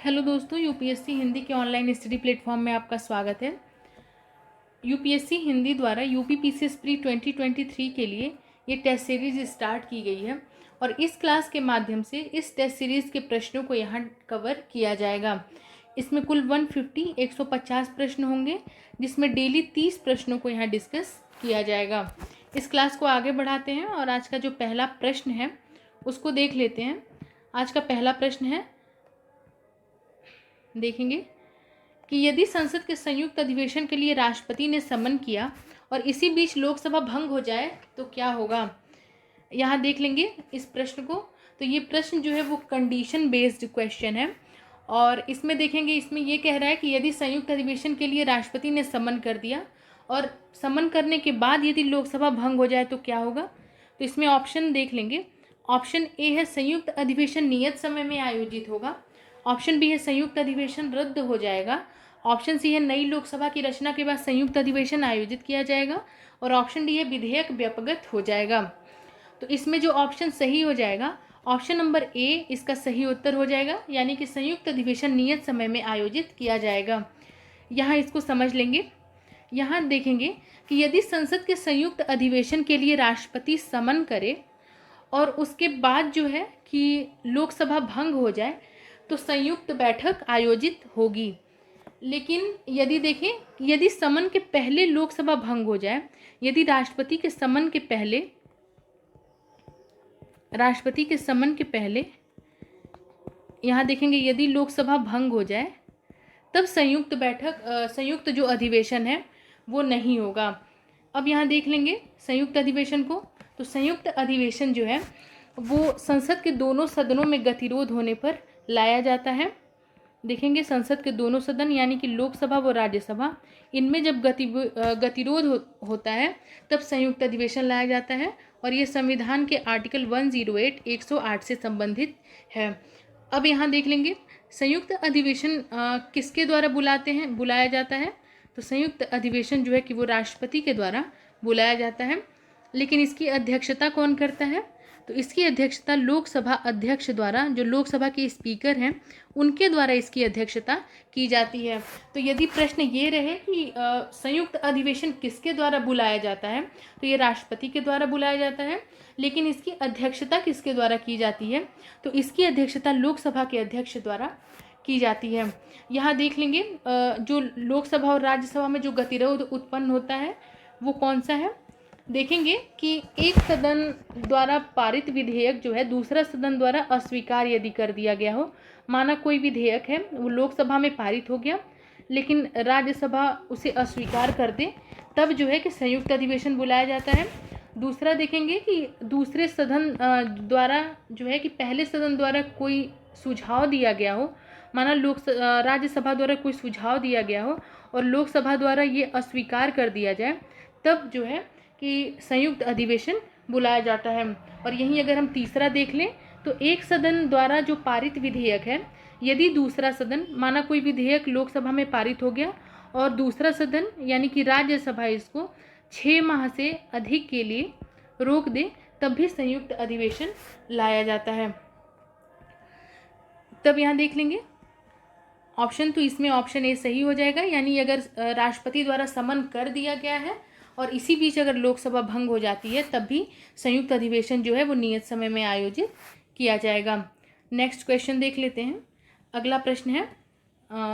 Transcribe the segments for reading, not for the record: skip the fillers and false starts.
Hello दोस्तों, UPSC Hindi के online study platform में आपका स्वागत है। यूपीएससी हिंदी द्वारा यूपीपीसीएस प्री 2023 के लिए ये टेस्ट सीरीज स्टार्ट की गई है और इस क्लास के माध्यम से इस टेस्ट सीरीज़ के प्रश्नों को यहाँ कवर किया जाएगा। इसमें कुल 150 प्रश्न होंगे, जिसमें डेली 30 प्रश्नों को यहाँ डिस्कस किया जाएगा। इस क्लास को आगे बढ़ाते हैं और आज का जो पहला प्रश्न है उसको देख लेते हैं। आज का पहला प्रश्न है, देखेंगे कि यदि संसद के संयुक्त अधिवेशन के लिए राष्ट्रपति ने समन किया और इसी बीच लोकसभा भंग हो जाए तो क्या होगा। यहाँ देख लेंगे इस प्रश्न को। तो ये प्रश्न जो है वो कंडीशन बेस्ड क्वेश्चन है और इसमें देखेंगे, इसमें ये कह रहा है कि यदि संयुक्त अधिवेशन के लिए राष्ट्रपति ने समन कर दिया और समन करने के बाद यदि लोकसभा भंग हो जाए तो क्या होगा। तो इसमें ऑप्शन देख लेंगे। ऑप्शन ए है संयुक्त अधिवेशन नियत समय में आयोजित होगा। ऑप्शन बी है संयुक्त अधिवेशन रद्द हो जाएगा। ऑप्शन सी है नई लोकसभा की रचना के बाद संयुक्त अधिवेशन आयोजित किया जाएगा और ऑप्शन डी है विधेयक व्यपगत हो जाएगा। तो इसमें जो ऑप्शन सही हो जाएगा, ऑप्शन नंबर ए इसका सही उत्तर हो जाएगा, यानी कि संयुक्त अधिवेशन नियत समय में आयोजित किया जाएगा। यहाँ इसको समझ लेंगे। यहाँ देखेंगे कि यदि संसद के संयुक्त अधिवेशन के लिए राष्ट्रपति समन करे और उसके बाद जो है कि लोकसभा भंग हो जाए तो संयुक्त बैठक आयोजित होगी। लेकिन यदि देखें, यदि समन के पहले लोकसभा भंग हो जाए, यदि राष्ट्रपति के समन के पहले यहाँ देखेंगे यदि लोकसभा भंग हो जाए तब संयुक्त जो अधिवेशन है वो नहीं होगा। अब यहाँ देख लेंगे संयुक्त अधिवेशन को। तो संयुक्त अधिवेशन जो है वो संसद के दोनों सदनों में गतिरोध होने पर लाया जाता है। देखेंगे संसद के दोनों सदन यानी कि लोकसभा व राज्यसभा, इनमें जब गतिरोध होता है तब संयुक्त अधिवेशन लाया जाता है और ये संविधान के आर्टिकल 108 से संबंधित है। अब यहाँ देख लेंगे संयुक्त अधिवेशन किसके द्वारा बुलाया जाता है। तो संयुक्त अधिवेशन जो है कि वो राष्ट्रपति के द्वारा बुलाया जाता है। लेकिन इसकी अध्यक्षता कौन करता है। तो इसकी अध्यक्षता लोकसभा अध्यक्ष द्वारा, जो लोकसभा के स्पीकर हैं उनके द्वारा इसकी अध्यक्षता की जाती है। तो यदि प्रश्न ये रहे कि संयुक्त अधिवेशन किसके द्वारा बुलाया जाता है, तो ये राष्ट्रपति के द्वारा बुलाया जाता है। लेकिन इसकी अध्यक्षता किसके द्वारा की जाती है, तो इसकी अध्यक्षता लोकसभा के अध्यक्ष द्वारा की जाती है। यहाँ देख लेंगे जो लोकसभा और राज्यसभा में जो गतिरोध उत्पन्न होता है वो कौन सा है। देखेंगे कि एक सदन द्वारा पारित विधेयक जो है दूसरा सदन द्वारा अस्वीकार यदि कर दिया गया हो, माना कोई विधेयक है वो लोकसभा में पारित हो गया लेकिन राज्यसभा उसे अस्वीकार कर दे, तब जो है कि संयुक्त अधिवेशन बुलाया जाता है। दूसरा देखेंगे कि दूसरे सदन द्वारा जो है कि पहले सदन द्वारा कोई सुझाव दिया गया हो, माना राज्यसभा द्वारा कोई सुझाव दिया गया हो और लोकसभा द्वारा ये अस्वीकार कर दिया जाए, तब जो है कि संयुक्त अधिवेशन बुलाया जाता है। और यहीं अगर हम तीसरा देख लें तो एक सदन द्वारा जो पारित विधेयक है, यदि दूसरा सदन, माना कोई विधेयक लोकसभा में पारित हो गया और दूसरा सदन यानी कि राज्यसभा इसको 6 माह से अधिक के लिए रोक दे, तब भी संयुक्त अधिवेशन लाया जाता है। तब यहाँ देख लेंगे ऑप्शन, तो इसमें ऑप्शन ए सही हो जाएगा, यानी अगर राष्ट्रपति द्वारा समन कर दिया गया है और इसी बीच अगर लोकसभा भंग हो जाती है तब भी संयुक्त अधिवेशन जो है वो नियत समय में आयोजित किया जाएगा। नेक्स्ट क्वेश्चन देख लेते हैं। अगला प्रश्न है,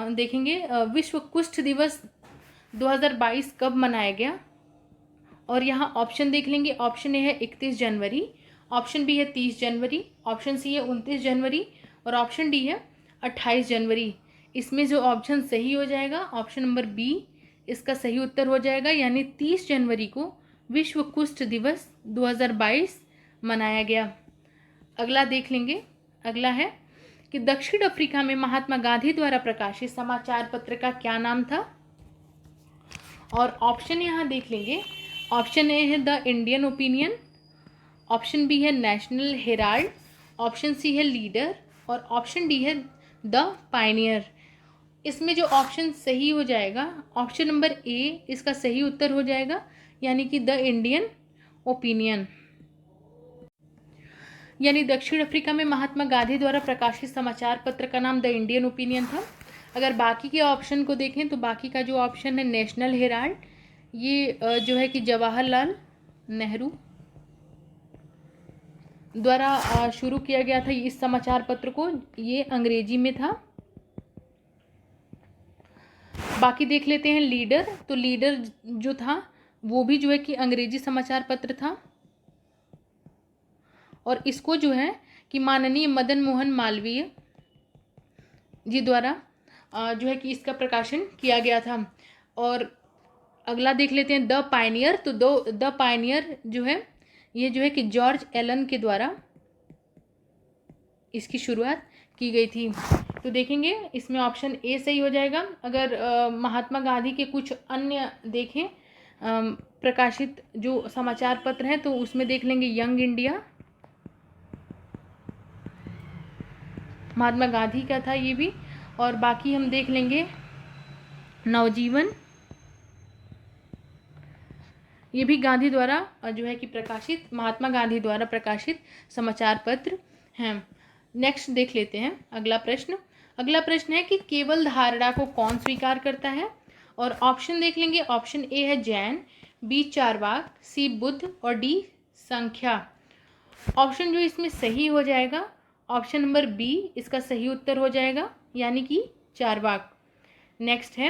देखेंगे विश्व कुष्ठ दिवस 2022 कब मनाया गया। और यहाँ ऑप्शन देख लेंगे। ऑप्शन ए है 31 जनवरी, ऑप्शन बी है 30 जनवरी, ऑप्शन सी है 29 जनवरी और ऑप्शन डी है 28 जनवरी। इसमें जो ऑप्शन सही हो जाएगा, ऑप्शन नंबर बी इसका सही उत्तर हो जाएगा, यानी 30 जनवरी को विश्व कुष्ठ दिवस 2022 मनाया गया। अगला देख लेंगे। अगला है कि दक्षिण अफ्रीका में महात्मा गांधी द्वारा प्रकाशित समाचार पत्र का क्या नाम था। और ऑप्शन यहाँ देख लेंगे। ऑप्शन ए है the Indian Opinion, option B है नेशनल हेराल्ड, ऑप्शन सी है लीडर और ऑप्शन डी है द पायनियर। इसमें जो ऑप्शन सही हो जाएगा, ऑप्शन नंबर ए इसका सही उत्तर हो जाएगा, यानी कि द इंडियन ओपिनियन। यानी दक्षिण अफ्रीका में महात्मा गांधी द्वारा प्रकाशित समाचार पत्र का नाम द इंडियन ओपिनियन था। अगर बाकी के ऑप्शन को देखें तो बाकी का जो ऑप्शन है नेशनल हेराल्ड, ये जो है कि जवाहरलाल नेहरू द्वारा शुरू किया गया था इस समाचार पत्र को, ये अंग्रेजी में था। बाकी देख लेते हैं लीडर, तो लीडर जो था वो भी जो है कि अंग्रेजी समाचार पत्र था, और इसको जो है कि माननीय मदन मोहन मालवीय जी द्वारा जो है कि इसका प्रकाशन किया गया था। और अगला देख लेते हैं द पायनियर, तो द पायनियर जो है ये जो है कि जॉर्ज एलन के द्वारा इसकी शुरुआत की गई थी। तो देखेंगे इसमें ऑप्शन ए सही हो जाएगा। अगर महात्मा गांधी के कुछ अन्य देखें प्रकाशित जो समाचार पत्र हैं तो उसमें देख लेंगे यंग इंडिया, महात्मा गांधी का था ये भी, और बाकी हम देख लेंगे नवजीवन, ये भी गांधी द्वारा जो है कि प्रकाशित, महात्मा गांधी द्वारा प्रकाशित समाचार पत्र हैं। नेक्स्ट देख लेते हैं अगला प्रश्न। अगला प्रश्न है कि केवल धारणा को कौन स्वीकार करता है, और ऑप्शन देख लेंगे। ऑप्शन ए है जैन, बी चारवाक, सी बुद्ध और डी संख्या। ऑप्शन जो इसमें सही हो जाएगा ऑप्शन नंबर बी इसका सही उत्तर हो जाएगा, यानी कि चारवाक। नेक्स्ट है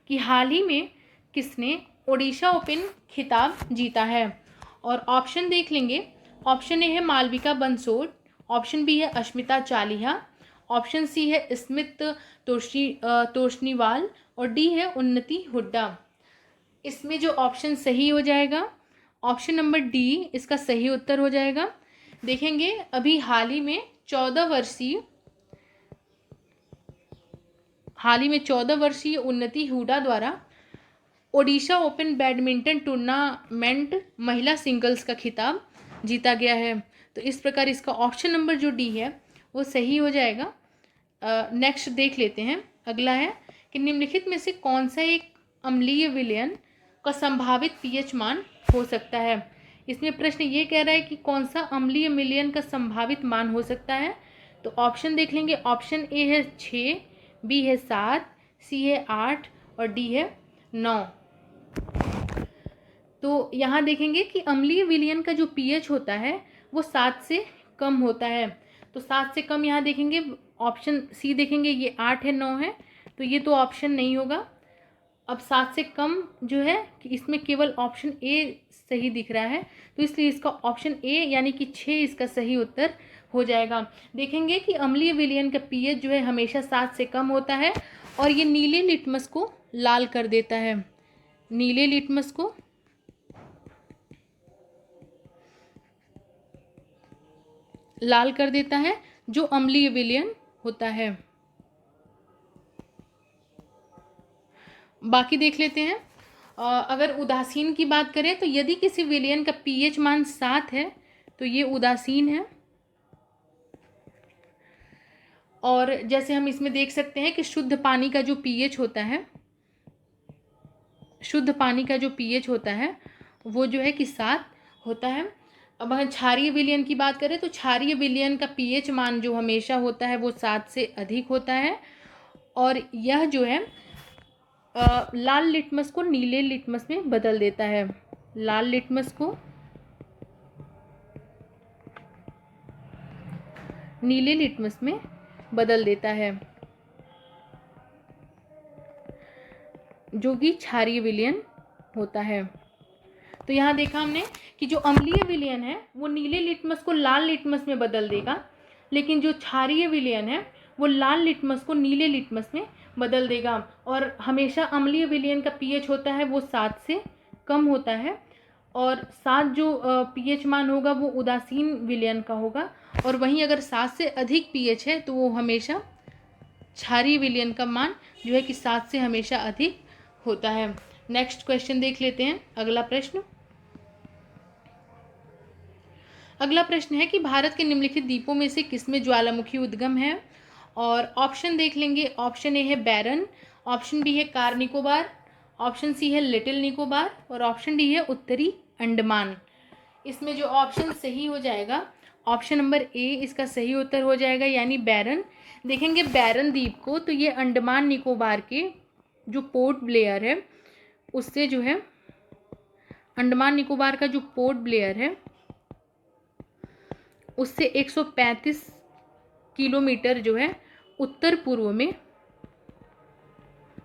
कि हाल ही में किसने ओडिशा ओपन खिताब जीता है, और ऑप्शन देख लेंगे। ऑप्शन ए है मालविका बंसोड, ऑप्शन बी है अश्मिता चालिहा, ऑप्शन सी है स्मित तोषनीवाल और डी है उन्नति हुड्डा। इसमें जो ऑप्शन सही हो जाएगा ऑप्शन नंबर डी इसका सही उत्तर हो जाएगा। देखेंगे अभी हाल ही में 14 वर्षीय उन्नति हुड्डा द्वारा ओडिशा ओपन बैडमिंटन टूर्नामेंट महिला सिंगल्स का खिताब जीता गया है। तो इस प्रकार इसका ऑप्शन नंबर जो डी है वो सही हो जाएगा। नेक्स्ट देख लेते हैं। अगला है कि निम्नलिखित में से कौन सा एक अम्लीय विलयन का संभावित पीएच मान हो सकता है। इसमें प्रश्न ये कह रहा है कि कौन सा अम्लीय विलयन का संभावित मान हो सकता है। तो ऑप्शन देख लेंगे। ऑप्शन ए है 6, बी है 7, सी है 8 और डी है 9। तो यहाँ देखेंगे कि अम्लीय विलयन का जो पीएच होता है वो 7 से कम होता है। तो 7 से कम यहाँ देखेंगे ऑप्शन सी देखेंगे, ये 8 है 9 है, तो ये तो ऑप्शन नहीं होगा। अब 7 से कम जो है कि इसमें केवल ऑप्शन ए सही दिख रहा है, तो इसलिए इसका ऑप्शन ए यानी कि 6 इसका सही उत्तर हो जाएगा। देखेंगे कि अम्लीय विलयन का पीएच जो है हमेशा 7 से कम होता है और ये नीले लिटमस को लाल कर देता है, नीले लिटमस को लाल कर देता है जो अम्लीय विलयन होता है। बाकी देख लेते हैं। अगर उदासीन की बात करें तो यदि किसी विलयन का पीएच मान 7 है तो ये उदासीन है। और जैसे हम इसमें देख सकते हैं कि शुद्ध पानी का जो पीएच होता है, शुद्ध पानी का जो पीएच होता है वो जो है कि 7 होता है। अब अगर क्षारीय विलयन की बात करें तो क्षारीय विलयन का पीएच मान जो हमेशा होता है वो 7 से अधिक होता है। और यह जो है लाल लिटमस को नीले लिटमस में बदल देता है, लाल लिटमस को नीले लिटमस में बदल देता है, जो कि क्षारीय विलयन होता है। तो यहाँ देखा हमने कि जो अम्लीय विलयन है वो नीले लिटमस को लाल लिटमस में बदल देगा, लेकिन जो क्षारीय विलयन है वो लाल लिटमस को नीले लिटमस में बदल देगा। और हमेशा अम्लीय विलयन का पीएच होता है वो 7 से कम होता है, और 7 जो पीएच मान होगा वो उदासीन विलयन का होगा। और वहीं अगर 7 से अधिक पीएच है तो वो हमेशा क्षारीय विलयन का मान जो है कि 7 से हमेशा अधिक होता है। नेक्स्ट क्वेश्चन देख लेते हैं। अगला प्रश्न है कि भारत के निम्नलिखित द्वीपों में से किसमें ज्वालामुखी उद्गम है। और ऑप्शन देख लेंगे। ऑप्शन ए है बैरन, ऑप्शन बी है कार निकोबार, ऑप्शन सी है लिटिल निकोबार और ऑप्शन डी है उत्तरी अंडमान। इसमें जो ऑप्शन सही हो जाएगा ऑप्शन नंबर ए इसका सही उत्तर हो जाएगा, यानी बैरन। देखेंगे बैरन द्वीप को, तो ये अंडमान निकोबार के जो पोर्ट ब्लेयर है उससे जो है, अंडमान निकोबार का जो पोर्ट ब्लेयर है उससे 135 किलोमीटर जो है उत्तर पूर्व में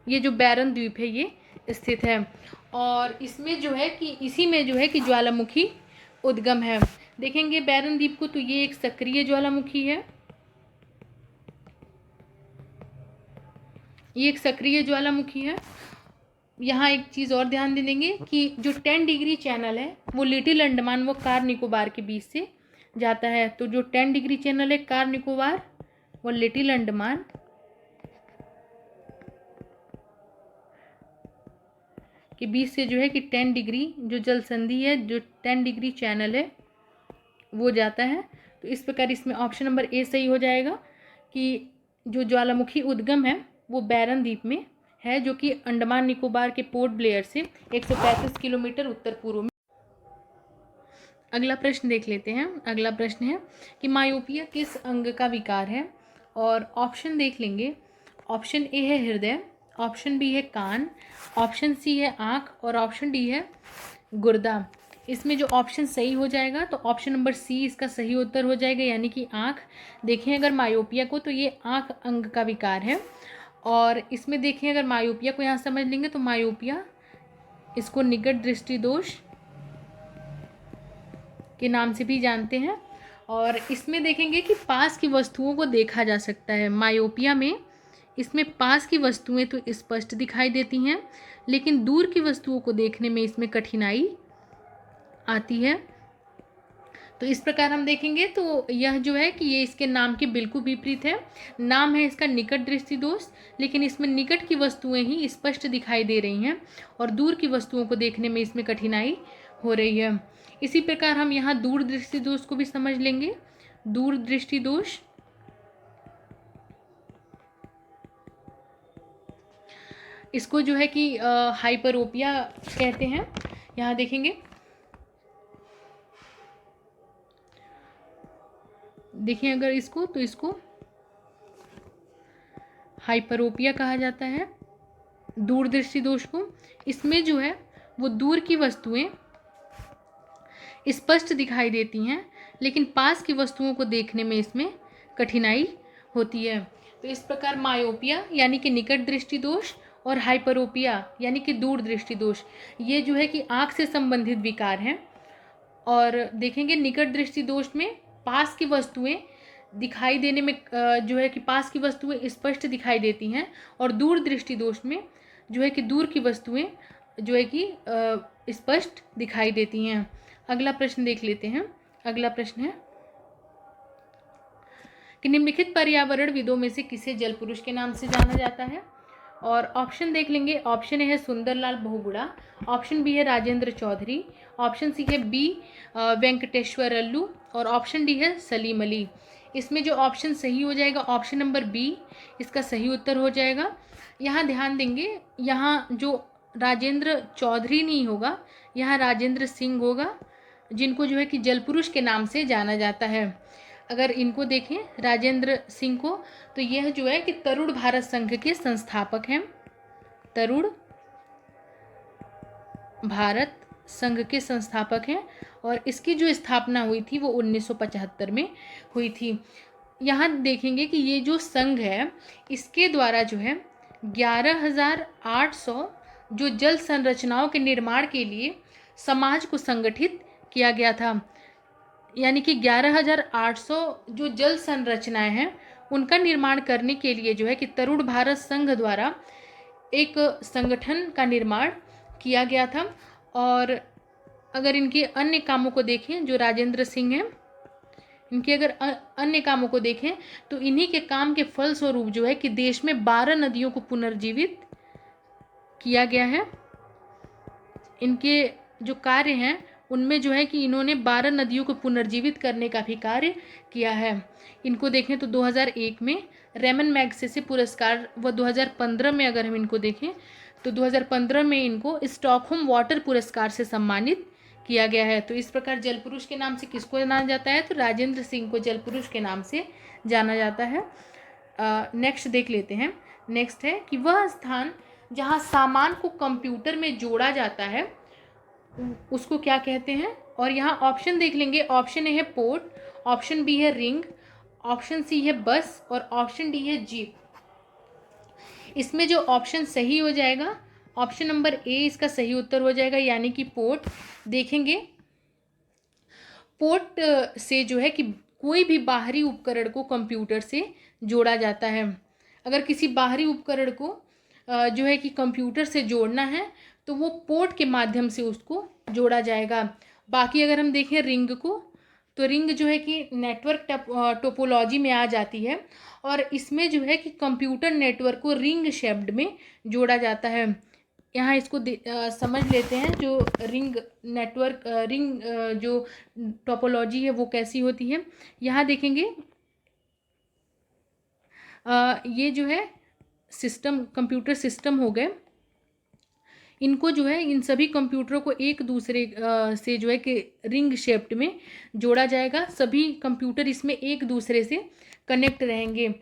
ये जो बैरन द्वीप है ये स्थित है। और इसमें जो है कि इसी में जो है कि ज्वालामुखी उद्गम है। देखेंगे बैरन द्वीप को, तो ये एक सक्रिय ज्वालामुखी है, ये एक सक्रिय ज्वालामुखी है। यहाँ एक चीज़ और ध्यान दे देंगे कि जो 10 डिग्री चैनल है वो लिटिल अंडमान व कार निकोबार के बीच से जाता है। तो जो 10 डिग्री चैनल है कार निकोबार व लिटिल अंडमान के बीच से जो है कि 10 डिग्री जो जल संधि है, जो 10 डिग्री चैनल है वो जाता है। तो इस प्रकार इसमें ऑप्शन नंबर ए सही हो जाएगा कि जो ज्वालामुखी उद्गम है वो बैरन द्वीप में है, जो कि अंडमान निकोबार के पोर्ट ब्लेयर से 135 किलोमीटर उत्तर पूर्व में। अगला प्रश्न देख लेते हैं। अगला प्रश्न है कि मायोपिया किस अंग का विकार है, और ऑप्शन देख लेंगे। ऑप्शन ए है हृदय, ऑप्शन बी है कान, ऑप्शन सी है आँख और ऑप्शन डी है गुर्दा। इसमें जो ऑप्शन सही हो जाएगा तो ऑप्शन नंबर सी इसका सही उत्तर हो जाएगा, यानी कि आँख। देखें अगर मायोपिया को, तो ये आँख अंग का विकार है। और इसमें देखें अगर मायोपिया को यहाँ समझ लेंगे तो मायोपिया इसको निकट दृष्टि दोष के नाम से भी जानते हैं। और इसमें देखेंगे कि पास की वस्तुओं को देखा जा सकता है। मायोपिया में इसमें पास की वस्तुएं तो स्पष्ट दिखाई देती हैं, लेकिन दूर की वस्तुओं को देखने में इसमें कठिनाई आती है। तो इस प्रकार हम देखेंगे तो यह जो है कि ये इसके नाम के बिल्कुल विपरीत है। नाम है इसका निकट दृष्टि दोष, लेकिन इसमें निकट की वस्तुएं ही स्पष्ट दिखाई दे रही हैं और दूर की वस्तुओं को देखने में इसमें कठिनाई हो रही है। इसी प्रकार हम यहाँ दूर दृष्टि दोष को भी समझ लेंगे। दूर दृष्टि दोष इसको जो है कि हाइपरोपिया कहते हैं। यहाँ देखेंगे, देखिए अगर इसको, तो इसको हाइपरोपिया कहा जाता है दूर दृष्टि दोष को। इसमें जो है वो दूर की वस्तुएं स्पष्ट दिखाई देती हैं, लेकिन पास की वस्तुओं को देखने में इसमें कठिनाई होती है। तो इस प्रकार मायोपिया यानी कि निकट दृष्टि दोष और हाइपरोपिया यानी कि दूर दृष्टि दोष, ये जो है कि आँख से संबंधित विकार हैं। और देखेंगे निकट दृष्टि दोष में पास की वस्तुएं दिखाई देने में जो है कि पास की वस्तुएं स्पष्ट दिखाई देती हैं, और दूर दृष्टि दोष में जो है कि दूर की वस्तुएं जो है कि स्पष्ट दिखाई देती हैं। अगला प्रश्न देख लेते हैं। अगला प्रश्न है कि निम्नलिखित पर्यावरणविदों में से किसे जल पुरुष के नाम से जाना जाता है, और ऑप्शन देख लेंगे। ऑप्शन ए है सुंदरलाल बहुगुणा, ऑप्शन बी है राजेंद्र चौधरी, ऑप्शन सी है बी वेंकटेश्वरलू और ऑप्शन डी है सलीम अली। इसमें जो ऑप्शन सही हो जाएगा ऑप्शन नंबर बी इसका सही उत्तर हो जाएगा। यहाँ ध्यान देंगे, यहाँ जो राजेंद्र चौधरी नहीं होगा, यहाँ राजेंद्र सिंह होगा, जिनको जो है कि जल पुरुष के नाम से जाना जाता है। अगर इनको देखें राजेंद्र सिंह को, तो यह जो है कि तरुण भारत संघ के संस्थापक हैं। तरुण भारत संघ के संस्थापक हैं और इसकी जो स्थापना हुई थी वो 1975 में हुई थी। यहाँ देखेंगे कि ये जो संघ है इसके द्वारा जो है 11,800 जो जल संरचनाओं के निर्माण के लिए समाज को संगठित किया गया था। यानी कि 11,800 जो जल संरचनाएं हैं उनका निर्माण करने के लिए जो है कि तरुण भारत संघ द्वारा एक संगठन का निर्माण किया गया था। और अगर इनके अन्य कामों को देखें, जो राजेंद्र सिंह हैं, इनके अगर अन्य कामों को देखें तो इन्हीं के काम के फलस्वरूप जो है कि देश में 12 नदियों को पुनर्जीवित किया गया है। इनके जो कार्य हैं उनमें जो है कि इन्होंने 12 नदियों को पुनर्जीवित करने का भी कार्य किया है। इनको देखें तो 2001 में रेमन मैगसेसे पुरस्कार व 2015 में अगर हम इनको देखें तो 2015 में इनको स्टॉकहोम वाटर पुरस्कार से सम्मानित किया गया है। तो इस प्रकार जल पुरुष के नाम से किसको जाना जाता है, तो राजेंद्र सिंह को जल पुरुष के नाम से जाना जाता है। नेक्स्ट देख लेते हैं। नेक्स्ट है कि वह स्थान जहाँ सामान को कंप्यूटर में जोड़ा जाता है उसको क्या कहते हैं। और यहाँ ऑप्शन देख लेंगे। ऑप्शन ए है पोर्ट, ऑप्शन बी है रिंग, ऑप्शन सी है बस और ऑप्शन डी है जीप। इसमें जो ऑप्शन सही हो जाएगा, ऑप्शन नंबर ए इसका सही उत्तर हो जाएगा, यानी कि पोर्ट। देखेंगे पोर्ट से जो है कि कोई भी बाहरी उपकरण को कंप्यूटर से जोड़ा जाता है। अगर किसी बाहरी उपकरण को जो है कि कंप्यूटर से जोड़ना है तो वो पोर्ट के माध्यम से उसको जोड़ा जाएगा। बाकी अगर हम देखें रिंग को, तो रिंग जो है कि नेटवर्क टोपोलॉजी में आ जाती है और इसमें जो है कि कंप्यूटर नेटवर्क को रिंग शेप्ड में जोड़ा जाता है। यहाँ इसको समझ लेते हैं। जो रिंग नेटवर्क रिंग जो टोपोलॉजी है वो कैसी होती है। यहाँ देखेंगे ये जो है सिस्टम, कंप्यूटर सिस्टम हो गए, इनको जो है इन सभी कंप्यूटरों को एक दूसरे से जो है कि रिंग शेप्ड में जोड़ा जाएगा। सभी कंप्यूटर इसमें एक दूसरे से कनेक्ट रहेंगे।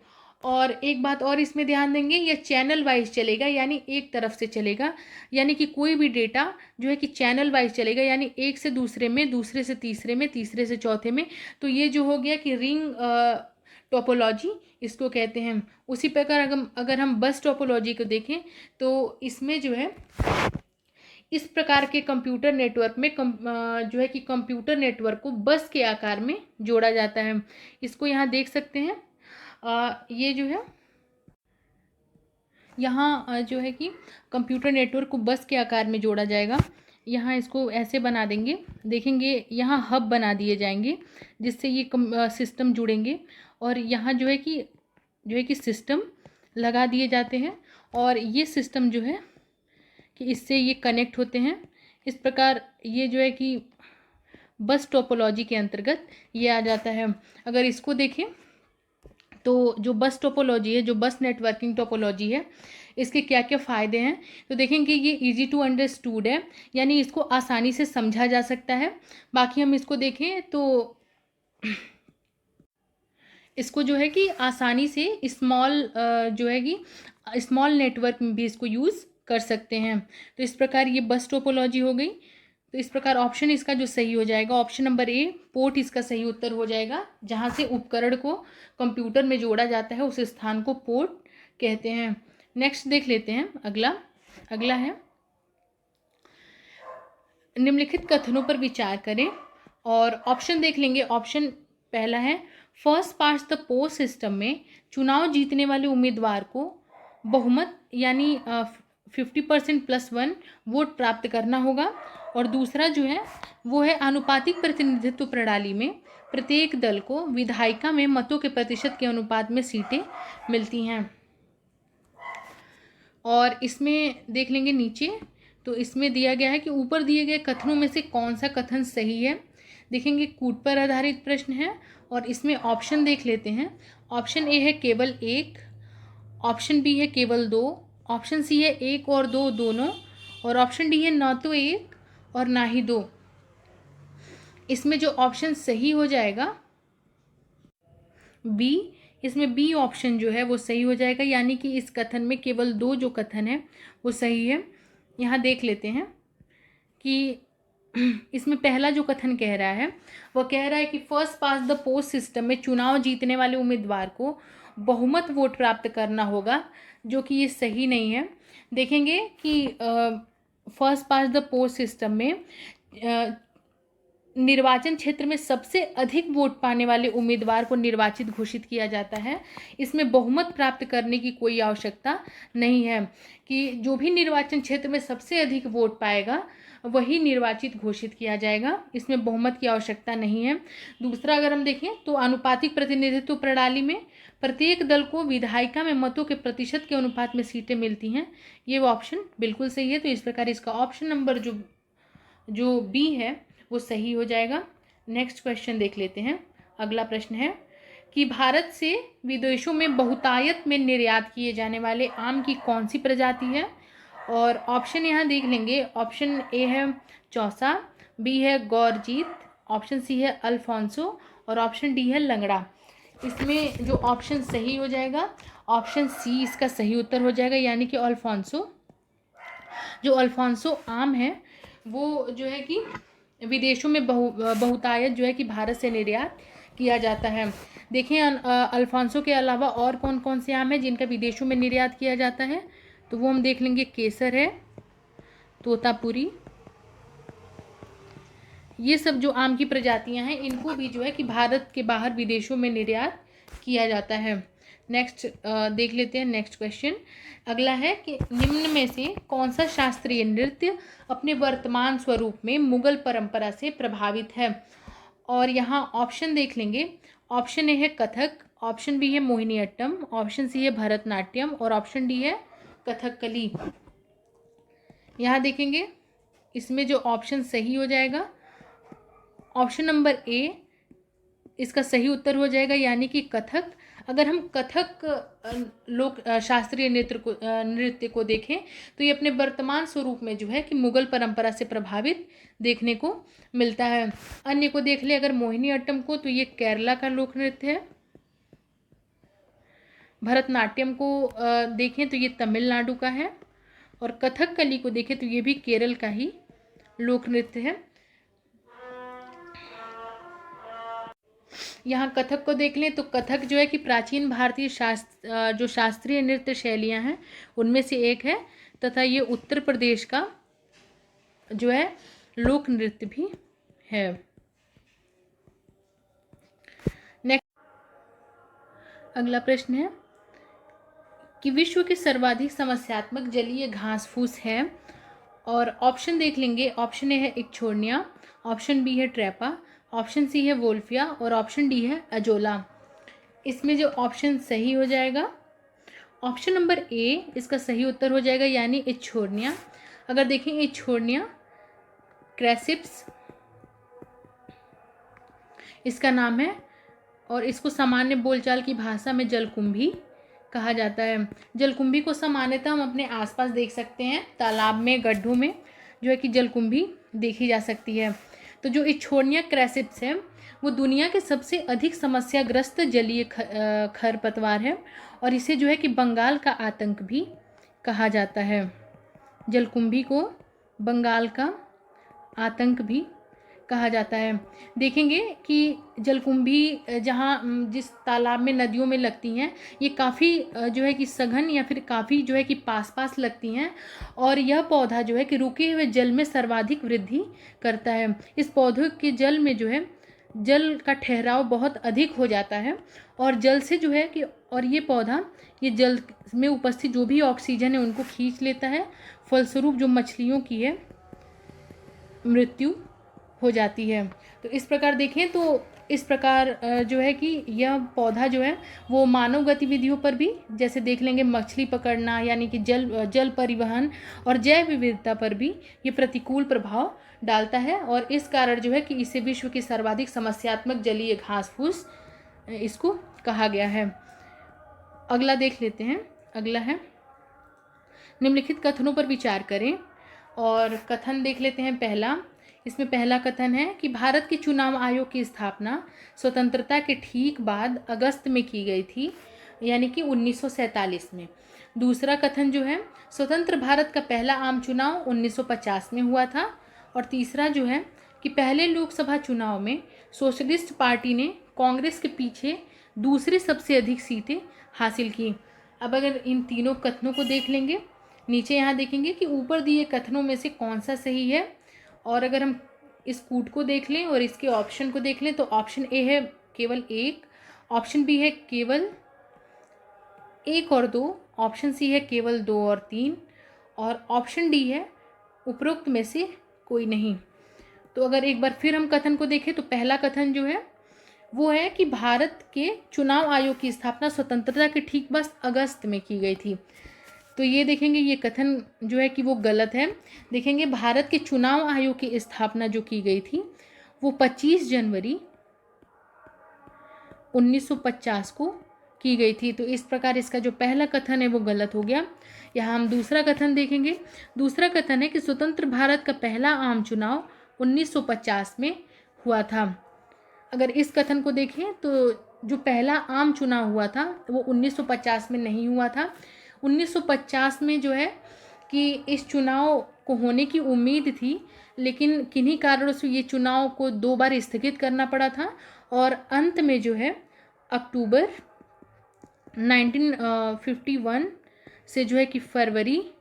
और एक बात और इसमें ध्यान देंगे, यह चैनल वाइज चलेगा, यानी एक तरफ से चलेगा, यानी कि कोई भी डेटा जो है कि चैनल वाइज चलेगा, यानी एक से दूसरे में, दूसरे से तीसरे में, तीसरे से चौथे में। तो ये जो हो गया कि रिंग टोपोलॉजी इसको कहते हैं। उसी प्रकार अगर हम बस टोपोलॉजी को देखें तो इसमें जो है इस प्रकार के कंप्यूटर नेटवर्क में जो है कि कंप्यूटर नेटवर्क को बस के आकार में जोड़ा जाता है। इसको यहाँ देख सकते हैं। ये जो है यहाँ जो है कि कंप्यूटर नेटवर्क को बस के आकार में जोड़ा जाएगा। यहाँ इसको ऐसे बना देंगे। देखेंगे यहाँ हब बना दिए जाएंगे जिससे ये सिस्टम जुड़ेंगे और यहाँ जो है कि सिस्टम लगा दिए जाते हैं और ये सिस्टम जो है कि इससे ये कनेक्ट होते हैं। इस प्रकार ये जो है कि बस टोपोलॉजी के अंतर्गत ये आ जाता है। अगर इसको देखें तो जो बस टोपोलॉजी है, जो बस नेटवर्किंग टोपोलॉजी है, इसके क्या क्या फ़ायदे हैं तो देखेंगे ये इजी टू अंडरस्टूड है, यानी इसको आसानी से समझा जा सकता है। बाकी हम इसको देखें तो इसको जो है कि आसानी से स्मॉल जो है कि स्मॉल नेटवर्क में भी इसको यूज़ कर सकते हैं। तो इस प्रकार ये बस टोपोलॉजी हो गई। तो इस प्रकार ऑप्शन इसका जो सही हो जाएगा, ऑप्शन नंबर ए पोर्ट इसका सही उत्तर हो जाएगा। जहाँ से उपकरण को कंप्यूटर में जोड़ा जाता है उस स्थान को पोर्ट कहते हैं। नेक्स्ट देख लेते हैं। अगला है निम्नलिखित कथनों पर विचार करें और ऑप्शन देख लेंगे। ऑप्शन पहला है first past the post system में चुनाव जीतने वाले उम्मीदवार को बहुमत यानी 50% + 1 वोट प्राप्त करना होगा। और दूसरा जो है वो है आनुपातिक प्रतिनिधित्व प्रणाली में प्रत्येक दल को विधायिका में मतों के प्रतिशत के अनुपात में सीटें मिलती हैं। और इसमें देख लेंगे नीचे, तो इसमें दिया गया है कि ऊपर दिए गए कथनों में से कौन सा कथन सही है। देखेंगे कूट पर आधारित प्रश्न है और इसमें ऑप्शन देख लेते हैं। ऑप्शन ए है केवल 1, ऑप्शन बी है केवल 2, ऑप्शन सी है 1 और 2 दोनों, और ऑप्शन डी है ना तो 1 और ना ही 2। इसमें जो ऑप्शन सही हो जाएगा बी, इसमें बी ऑप्शन जो है वो सही हो जाएगा, यानी कि इस कथन में केवल 2 जो कथन है वो सही है। यहाँ देख लेते हैं कि इसमें पहला जो कथन कह रहा है वह कह रहा है कि first pass the post system में चुनाव जीतने वाले उम्मीदवार को बहुमत वोट प्राप्त करना होगा, जो कि ये सही नहीं है। देखेंगे कि first pass the post system में निर्वाचन क्षेत्र में सबसे अधिक वोट पाने वाले उम्मीदवार को निर्वाचित घोषित किया जाता है। इसमें बहुमत प्राप्त करने की कोई आवश्यकता नहीं है कि जो भी निर्वाचन क्षेत्र में सबसे अधिक वोट पाएगा वही निर्वाचित घोषित किया जाएगा। इसमें बहुमत की आवश्यकता नहीं है। दूसरा अगर हम देखें तो आनुपातिक प्रतिनिधित्व प्रणाली में प्रत्येक दल को विधायिका में मतों के प्रतिशत के अनुपात में सीटें मिलती हैं। ये ऑप्शन बिल्कुल सही है। तो इस प्रकार इसका ऑप्शन नंबर जो बी है वो सही हो जाएगा। नेक्स्ट क्वेश्चन देख लेते हैं। अगला प्रश्न है कि भारत से विदेशों में बहुतायत में निर्यात किए जाने वाले आम की कौन सी प्रजाति है। और ऑप्शन यहाँ देख लेंगे। ऑप्शन ए है चौसा, बी है गौरजीत, ऑप्शन सी है अल्फोंसो और ऑप्शन डी है लंगड़ा। इसमें जो ऑप्शन सही हो जाएगा, ऑप्शन सी इसका सही उत्तर हो जाएगा, यानी कि अल्फोंसो। जो अल्फोंसो आम है वो जो है कि विदेशों में बहुतायत जो है कि भारत से निर्यात किया जाता है। देखिए अल्फोंसो के अलावा और कौन कौन से आम हैं जिनका विदेशों में निर्यात किया जाता है, तो वो हम देख लेंगे। केसर है, तोतापुरी, ये सब जो आम की प्रजातियां हैं इनको भी जो है कि भारत के बाहर विदेशों में निर्यात किया जाता है। नेक्स्ट देख लेते हैं नेक्स्ट क्वेश्चन। अगला है कि निम्न में से कौन सा शास्त्रीय नृत्य अपने वर्तमान स्वरूप में मुगल परंपरा से प्रभावित है। और यहाँ ऑप्शन देख लेंगे। ऑप्शन ए है कथक, ऑप्शन बी है मोहिनीअट्टम, ऑप्शन सी है भरतनाट्यम और ऑप्शन डी है कथकली। यहाँ देखेंगे इसमें जो ऑप्शन सही हो जाएगा, ऑप्शन नंबर ए इसका सही उत्तर हो जाएगा, यानी कि कथक। अगर हम कथक लोक शास्त्रीय नृत्य को देखें तो ये अपने वर्तमान स्वरूप में जो है कि मुगल परंपरा से प्रभावित देखने को मिलता है। अन्य को देख ले अगर मोहिनीअट्टम को, तो ये केरला का लोक नृत्य है। भरतनाट्यम को देखें तो ये तमिलनाडु का है और कथकली को देखें तो ये भी केरल का ही लोक नृत्य है। यहाँ कथक को देख लें तो कथक जो है कि प्राचीन भारतीय जो शास्त्रीय नृत्य शैलियाँ हैं उनमें से एक है तथा ये उत्तर प्रदेश का जो है लोक नृत्य भी है। नेक्स्ट अगला प्रश्न है कि विश्व के सर्वाधिक समस्यात्मक जलीय घास फूस है, और ऑप्शन देख लेंगे। ऑप्शन ए है इक्छोर्निया, ऑप्शन बी है ट्रैपा, ऑप्शन सी है वोल्फिया और ऑप्शन डी है अजोला। इसमें जो ऑप्शन सही हो जाएगा, ऑप्शन नंबर ए इसका सही उत्तर हो जाएगा, यानी इक्छोर्निया। अगर देखें इक्छोर्निया क्रेसिप्स इसका नाम है और इसको सामान्य बोलचाल की भाषा में जलकुंभी कहा जाता है। जलकुंभी को सामान्यतः हम अपने आसपास देख सकते हैं, तालाब में, गड्ढों में जो है कि जलकुंभी देखी जा सकती है। तो जो इक्छोर्निया क्रेसिप्स है वो दुनिया के सबसे अधिक समस्याग्रस्त जलीय खरपतवार है और इसे जो है कि बंगाल का आतंक भी कहा जाता है। जलकुंभी को बंगाल का आतंक भी कहा जाता है। देखेंगे कि जलकुंभी जहाँ जिस तालाब में, नदियों में लगती हैं, ये काफ़ी जो है कि सघन या फिर काफ़ी जो है कि पास पास लगती हैं और यह पौधा जो है कि रुके हुए जल में सर्वाधिक वृद्धि करता है। इस पौधे के जल में जो है जल का ठहराव बहुत अधिक हो जाता है और जल से जो है कि और ये पौधा ये जल में उपस्थित जो भी ऑक्सीजन है उनको खींच लेता है, फलस्वरूप जो मछलियों की है मृत्यु हो जाती है। तो इस प्रकार देखें तो इस प्रकार जो है कि यह पौधा जो है वो मानव गतिविधियों पर भी, जैसे देख लेंगे मछली पकड़ना यानी कि जल परिवहन और जैव विविधता पर भी ये प्रतिकूल प्रभाव डालता है और इस कारण जो है कि इसे विश्व की सर्वाधिक समस्यात्मक जलीय घास फूस इसको कहा गया है। अगला देख लेते हैं। अगला है निम्नलिखित कथनों पर विचार करें और कथन देख लेते हैं। पहला, इसमें पहला कथन है कि भारत के चुनाव आयोग की स्थापना स्वतंत्रता के ठीक बाद अगस्त में की गई थी, यानी कि 1947 में। दूसरा कथन जो है, स्वतंत्र भारत का पहला आम चुनाव 1950 में हुआ था। और तीसरा जो है कि पहले लोकसभा चुनाव में सोशलिस्ट पार्टी ने कांग्रेस के पीछे दूसरी सबसे अधिक सीटें हासिल की। अब अगर इन तीनों कथनों को देख लेंगे, नीचे यहाँ देखेंगे कि ऊपर दिए कथनों में से कौन सा सही है। और अगर हम इस कूट को देख लें और इसके ऑप्शन को देख लें तो ऑप्शन ए है केवल एक, ऑप्शन बी है केवल एक और दो, ऑप्शन सी है केवल दो और तीन और ऑप्शन डी है उपरोक्त में से कोई नहीं। तो अगर एक बार फिर हम कथन को देखें तो पहला कथन जो है वो है कि भारत के चुनाव आयोग की स्थापना स्वतंत्रता के ठीक बस अगस्त में की गई थी। तो ये देखेंगे ये कथन जो है कि वो गलत है। देखेंगे भारत के चुनाव आयोग की स्थापना जो की गई थी वो 25 जनवरी 1950 को की गई थी। तो इस प्रकार इसका जो पहला कथन है वो गलत हो गया। यहाँ हम दूसरा कथन देखेंगे। दूसरा कथन है कि स्वतंत्र भारत का पहला आम चुनाव 1950 में हुआ था। अगर इस कथन को देखें तो जो पहला आम चुनाव हुआ था वो 1950 में नहीं हुआ था। 1950 में जो है कि इस चुनाव को होने की उम्मीद थी, लेकिन किन्हीं कारणों से ये चुनाव को 2 बार स्थगित करना पड़ा था और अंत में जो है अक्टूबर 1951 से जो है कि फरवरी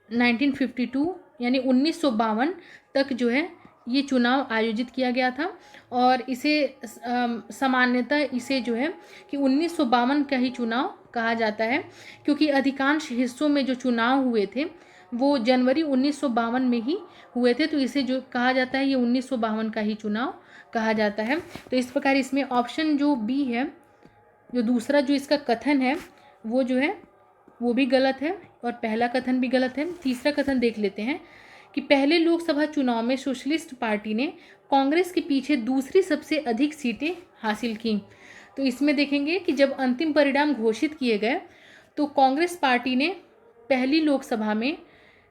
1952 यानी 1952 तक जो है ये चुनाव आयोजित किया गया था। और इसे सामान्यतः इसे जो है कि 1952 का ही चुनाव कहा जाता है, क्योंकि अधिकांश हिस्सों में जो चुनाव हुए थे वो जनवरी 1952 में ही हुए थे, तो इसे जो कहा जाता है ये 1952 का ही चुनाव कहा जाता है। तो इस प्रकार इसमें ऑप्शन जो बी है, जो दूसरा जो इसका कथन है वो जो है वो भी गलत है और पहला कथन भी गलत है। तीसरा कथन देख लेते हैं कि पहले लोकसभा चुनाव में सोशलिस्ट पार्टी ने कांग्रेस के पीछे दूसरी सबसे अधिक सीटें हासिल की। तो इसमें देखेंगे कि जब अंतिम परिणाम घोषित किए गए तो कांग्रेस पार्टी ने पहली लोकसभा में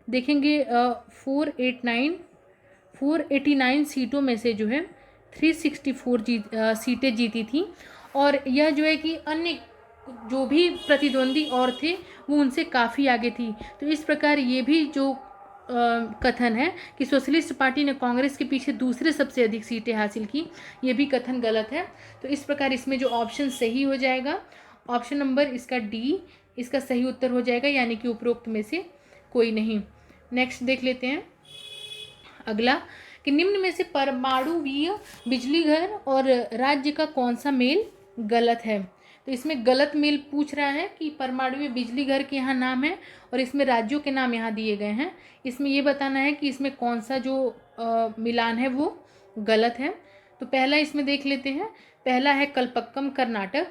देखेंगे 489 सीटों में से जो है 364 सीटें जीती थी। और यह जो है कि अन्य जो भी प्रतिद्वंदी और थे वो उनसे काफ़ी आगे थी। तो इस प्रकार ये भी जो कथन है कि सोशलिस्ट पार्टी ने कांग्रेस के पीछे दूसरे सबसे अधिक सीटें हासिल की, ये भी कथन गलत है। तो इस प्रकार इसमें जो ऑप्शन सही हो जाएगा ऑप्शन नंबर इसका डी इसका सही उत्तर हो जाएगा, यानी कि उपरोक्त में से कोई नहीं। नेक्स्ट देख लेते हैं अगला कि निम्न में से परमाणुवीय बिजली घर और राज्य का कौन सा मेल गलत है। तो इसमें गलत मेल पूछ रहा है कि परमाणुवीय बिजली घर के यहाँ नाम है और इसमें राज्यों के नाम यहाँ दिए गए हैं। इसमें ये बताना है कि इसमें कौन सा जो मिलान है वो गलत है। तो पहला इसमें देख लेते हैं। पहला है कलपक्कम कर्नाटक,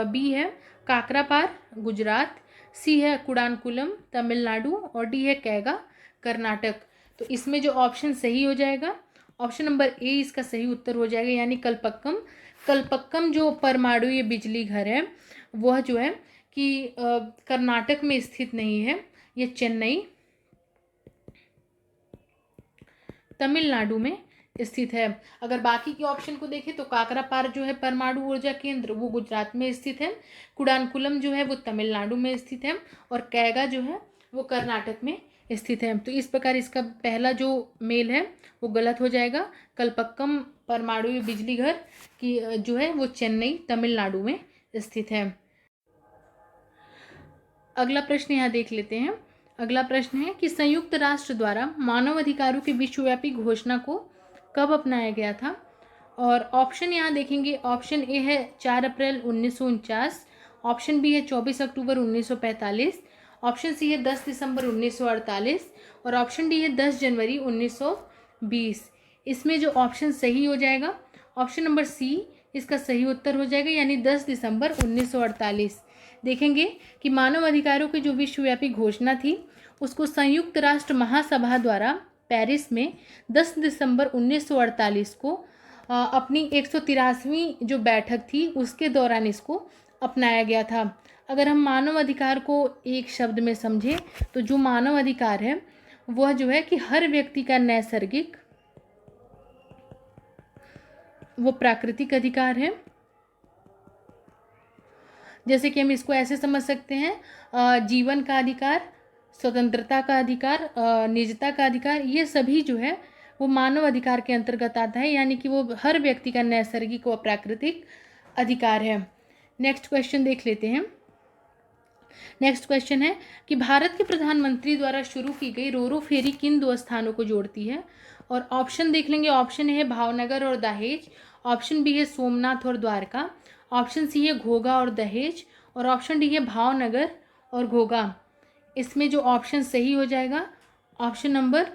बी है काकरापार गुजरात, सी है कुडानकुलम तमिलनाडु और डी है कैगा कर्नाटक। तो इसमें जो ऑप्शन सही हो जाएगा ऑप्शन नंबर ए इसका सही उत्तर हो जाएगा, यानी कलपक्कम। कलपक्कम जो परमाणुवीय बिजली घर है वह जो है कि कर्नाटक में स्थित नहीं है, ये चेन्नई तमिलनाडु में स्थित है। अगर बाकी के ऑप्शन को देखें तो काकरापार जो है परमाणु ऊर्जा केंद्र वो गुजरात में स्थित है, कुडानकुलम जो है वो तमिलनाडु में स्थित है और कैगा जो है वो कर्नाटक में स्थित है। तो इस प्रकार इसका पहला जो मेल है वो गलत हो जाएगा। कलपक्कम परमाणु बिजली घर की जो है वो चेन्नई तमिलनाडु में स्थित है। अगला प्रश्न यहाँ देख लेते हैं। अगला प्रश्न है कि संयुक्त राष्ट्र द्वारा मानव अधिकारों की विश्वव्यापी घोषणा को कब अपनाया गया था। और ऑप्शन यहाँ देखेंगे, ऑप्शन ए है 4 अप्रैल 1949, ऑप्शन बी है 24 अक्टूबर 1945, ऑप्शन सी है 10 दिसंबर 1948 और ऑप्शन डी है 10 जनवरी 1920। इसमें जो ऑप्शन सही हो जाएगा ऑप्शन नंबर सी इसका सही उत्तर हो जाएगा, यानी 10 दिसंबर 1948। देखेंगे कि मानव अधिकारों की जो विश्वव्यापी घोषणा थी उसको संयुक्त राष्ट्र महासभा द्वारा पेरिस में 10 दिसंबर 1948 को अपनी 183वीं जो बैठक थी उसके दौरान इसको अपनाया गया था। अगर हम मानव अधिकार को एक शब्द में समझें तो जो मानव अधिकार है वह जो है कि हर व्यक्ति का नैसर्गिक वो प्राकृतिक अधिकार है। जैसे कि हम इसको ऐसे समझ सकते हैं, जीवन का अधिकार, स्वतंत्रता का अधिकार, निजता का अधिकार, ये सभी जो है वो मानव अधिकार के अंतर्गत आता है, यानी कि वो हर व्यक्ति का नैसर्गिक व प्राकृतिक अधिकार है। नेक्स्ट क्वेश्चन देख लेते हैं। नेक्स्ट क्वेश्चन है कि भारत के प्रधानमंत्री द्वारा शुरू की गई रोरो फेरी किन 2 स्थानों को जोड़ती है। और ऑप्शन देख लेंगे। ऑप्शन ए है भावनगर और दहेज, ऑप्शन बी है सोमनाथ और द्वारका, ऑप्शन सी है घोघा और दहेज और ऑप्शन डी है भावनगर और घोघा। इसमें जो ऑप्शन सही हो जाएगा ऑप्शन नंबर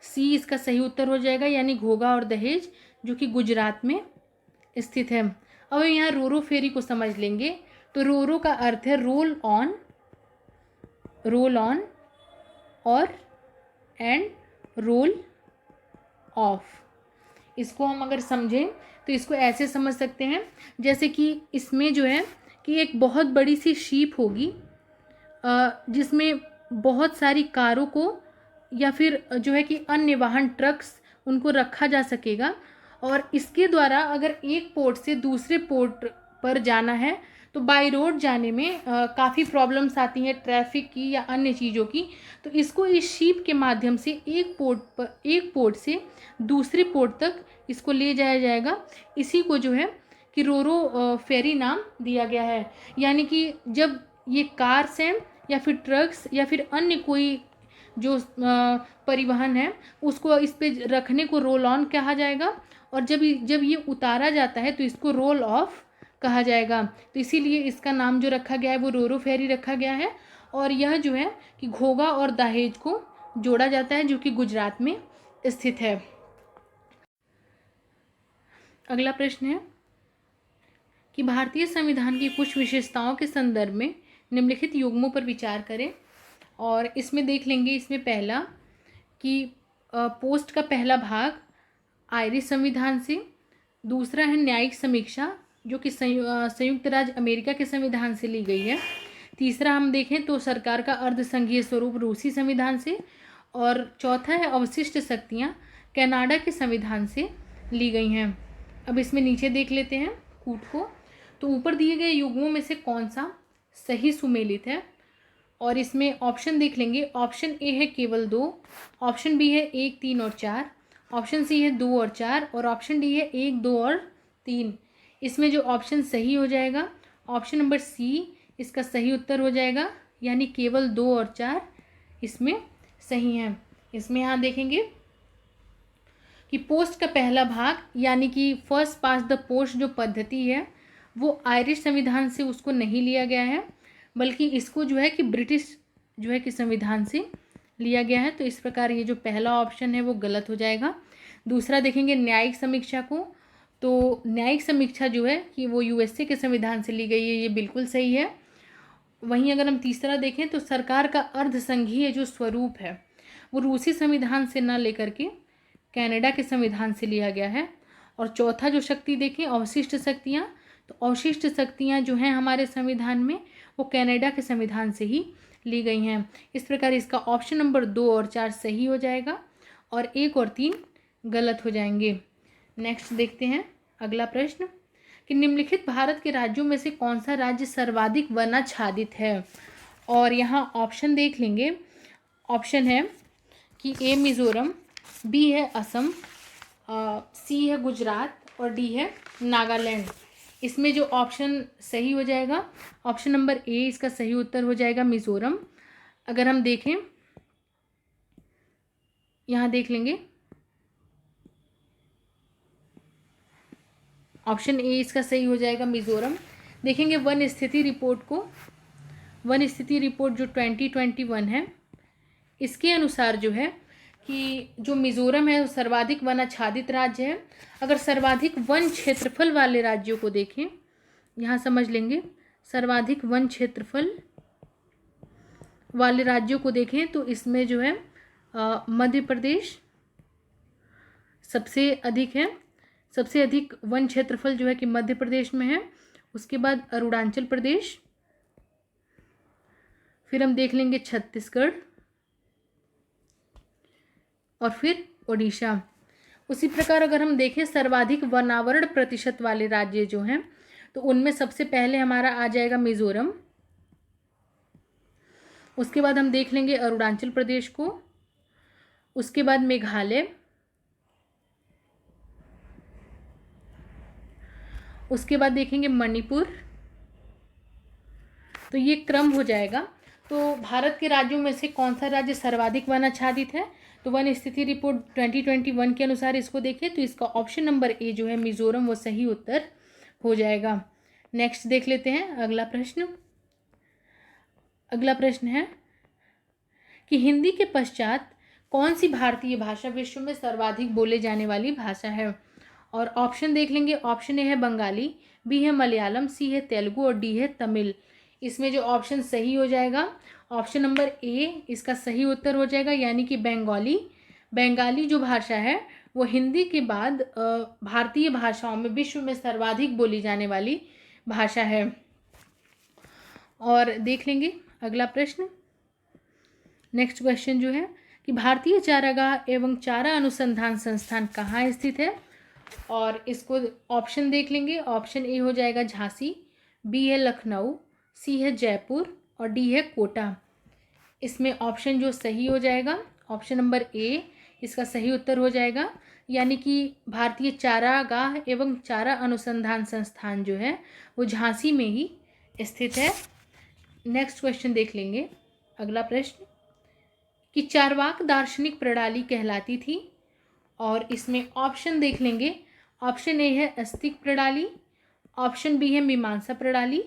सी इसका सही उत्तर हो जाएगा, यानी घोघा और दहेज जो कि गुजरात में स्थित है। अब यहाँ रोरो फेरी को समझ लेंगे। तो रोरो का अर्थ है रोल ऑन और एंड रोल ऑफ। इसको हम अगर समझें तो इसको ऐसे समझ सकते हैं जैसे कि इसमें जो है कि एक बहुत बड़ी सी शीप होगी जिसमें बहुत सारी कारों को या फिर जो है कि अन्य वाहन ट्रक्स उनको रखा जा सकेगा। और इसके द्वारा अगर एक पोर्ट से दूसरे पोर्ट पर जाना है तो बाई रोड जाने में काफ़ी प्रॉब्लम्स आती हैं, ट्रैफिक की या अन्य चीज़ों की। तो इसको इस शिप के माध्यम से एक पोर्ट से दूसरे पोर्ट तक इसको ले जाया जाएगा। इसी को जो है कि रोरो फेरी नाम दिया गया है। यानी कि जब ये कार्स हैं या फिर ट्रक्स या फिर अन्य कोई जो परिवहन है उसको इस पे रखने को रोल ऑन कहा जाएगा, और जब ये उतारा जाता है तो इसको रोल ऑफ कहा जाएगा। तो इसीलिए इसका नाम जो रखा गया है वो रोरो फेरी रखा गया है। और यह जो है कि घोघा और दहेज को जोड़ा जाता है, जो कि गुजरात में स्थित है। अगला प्रश्न है कि भारतीय संविधान की कुछ विशेषताओं के संदर्भ में निम्नलिखित युग्मों पर विचार करें। और इसमें देख लेंगे, इसमें पहला कि पोस्ट का पहला भाग आयरिश संविधान से, दूसरा है न्यायिक समीक्षा जो कि संयुक्त राज्य अमेरिका के संविधान से ली गई है, तीसरा हम देखें तो सरकार का अर्धसंघीय स्वरूप रूसी संविधान से, और चौथा है अवशिष्ट शक्तियाँ कनाडा के संविधान से ली गई हैं। अब इसमें नीचे देख लेते हैं कूट को। तो ऊपर दिए गए युग्मों में से कौन सा सही सुमेलित है, और इसमें ऑप्शन देख लेंगे। ऑप्शन ए है केवल 2, ऑप्शन बी है 1, 3 और 4, ऑप्शन सी है 2 और 4, और ऑप्शन डी है 1, 2 और 3। इसमें जो ऑप्शन सही हो जाएगा ऑप्शन नंबर सी इसका सही उत्तर हो जाएगा, यानी केवल 2 और 4 इसमें सही हैं। इसमें यहाँ देखेंगे कि पोस्ट का पहला भाग यानी कि फर्स्ट पास द पोस्ट जो पद्धति है वो आयरिश संविधान से उसको नहीं लिया गया है, बल्कि इसको जो है कि ब्रिटिश जो है कि संविधान से लिया गया है। तो इस प्रकार ये जो पहला ऑप्शन है वो गलत हो जाएगा। दूसरा देखेंगे न्यायिक समीक्षा को, तो न्यायिक समीक्षा जो है कि वो यूएसए के संविधान से ली गई है, ये बिल्कुल सही है। वहीं अगर हम तीसरा देखें तो सरकार का अर्धसंघीय जो स्वरूप है वो रूसी संविधान से न लेकर के कनाडा के संविधान से लिया गया है। और चौथा जो शक्ति देखें अवशिष्ट शक्तियाँ, तो अवशिष्ट शक्तियाँ जो हैं हमारे संविधान में वो कनाडा के संविधान से ही ली गई हैं। इस प्रकार इसका ऑप्शन नंबर 2 और 4 सही हो जाएगा और 1 और 3 गलत हो जाएंगे। नेक्स्ट देखते हैं अगला प्रश्न कि निम्नलिखित भारत के राज्यों में से कौन सा राज्य सर्वाधिक वनाच्छादित है। और यहाँ ऑप्शन देख लेंगे। ऑप्शन है कि ए मिज़ोरम, बी है असम, सी है गुजरात और डी है नागालैंड। इसमें जो ऑप्शन सही हो जाएगा ऑप्शन नंबर ए इसका सही उत्तर हो जाएगा मिज़ोरम। अगर हम देखें यहाँ देख लेंगे ऑप्शन ए इसका सही हो जाएगा मिज़ोरम। देखेंगे वन स्थिति रिपोर्ट को, वन स्थिति रिपोर्ट जो 2021 है इसके अनुसार जो है कि जो मिज़ोरम है वो सर्वाधिक वनाच्छादित राज्य है। अगर सर्वाधिक वन क्षेत्रफल वाले राज्यों को देखें, यहाँ समझ लेंगे सर्वाधिक वन क्षेत्रफल वाले राज्यों को देखें तो इसमें जो है मध्य प्रदेश सबसे अधिक है। सबसे अधिक वन क्षेत्रफल जो है कि मध्य प्रदेश में है, उसके बाद अरुणाचल प्रदेश, फिर हम देख लेंगे छत्तीसगढ़ और फिर ओडिशा। उसी प्रकार अगर हम देखें सर्वाधिक वनावरण प्रतिशत वाले राज्य जो हैं तो उनमें सबसे पहले हमारा आ जाएगा मिज़ोरम, उसके बाद हम देख लेंगे अरुणाचल प्रदेश को, उसके बाद मेघालय, उसके बाद देखेंगे मणिपुर। तो ये क्रम हो जाएगा। तो भारत के राज्यों में से कौन सा राज्य सर्वाधिक वनाच्छादित है, तो वन स्थिति रिपोर्ट 2021 के अनुसार इसको देखें तो इसका ऑप्शन नंबर ए जो है मिज़ोरम वो सही उत्तर हो जाएगा। नेक्स्ट देख लेते हैं अगला प्रश्न। अगला प्रश्न है कि हिंदी के पश्चात कौन सी भारतीय भाषा विश्व में सर्वाधिक बोले जाने वाली भाषा है। और ऑप्शन देख लेंगे। ऑप्शन ए है बंगाली, बी है मलयालम, सी है तेलुगु और डी है तमिल। इसमें जो ऑप्शन सही हो जाएगा ऑप्शन नंबर ए इसका सही उत्तर हो जाएगा, यानी कि बंगाली। बंगाली जो भाषा है वो हिंदी के बाद भारतीय भाषाओं में विश्व में सर्वाधिक बोली जाने वाली भाषा है। और देख लेंगे अगला प्रश्न। नेक्स्ट क्वेश्चन जो है कि भारतीय चारागाह एवं चारा अनुसंधान संस्थान कहाँ स्थित है। और इसको ऑप्शन देख लेंगे। ऑप्शन ए हो जाएगा झांसी, बी है लखनऊ, सी है जयपुर और डी है कोटा। इसमें ऑप्शन जो सही हो जाएगा, ऑप्शन नंबर ए इसका सही उत्तर हो जाएगा, यानी कि भारतीय चारागाह एवं चारा अनुसंधान संस्थान जो है वो झांसी में ही स्थित है। नेक्स्ट क्वेश्चन देख लेंगे। अगला प्रश्न कि चारवाक दार्शनिक प्रणाली कहलाती थी। और इसमें ऑप्शन देख लेंगे। ऑप्शन ए है अस्तिक प्रणाली, ऑप्शन बी है मीमांसा प्रणाली,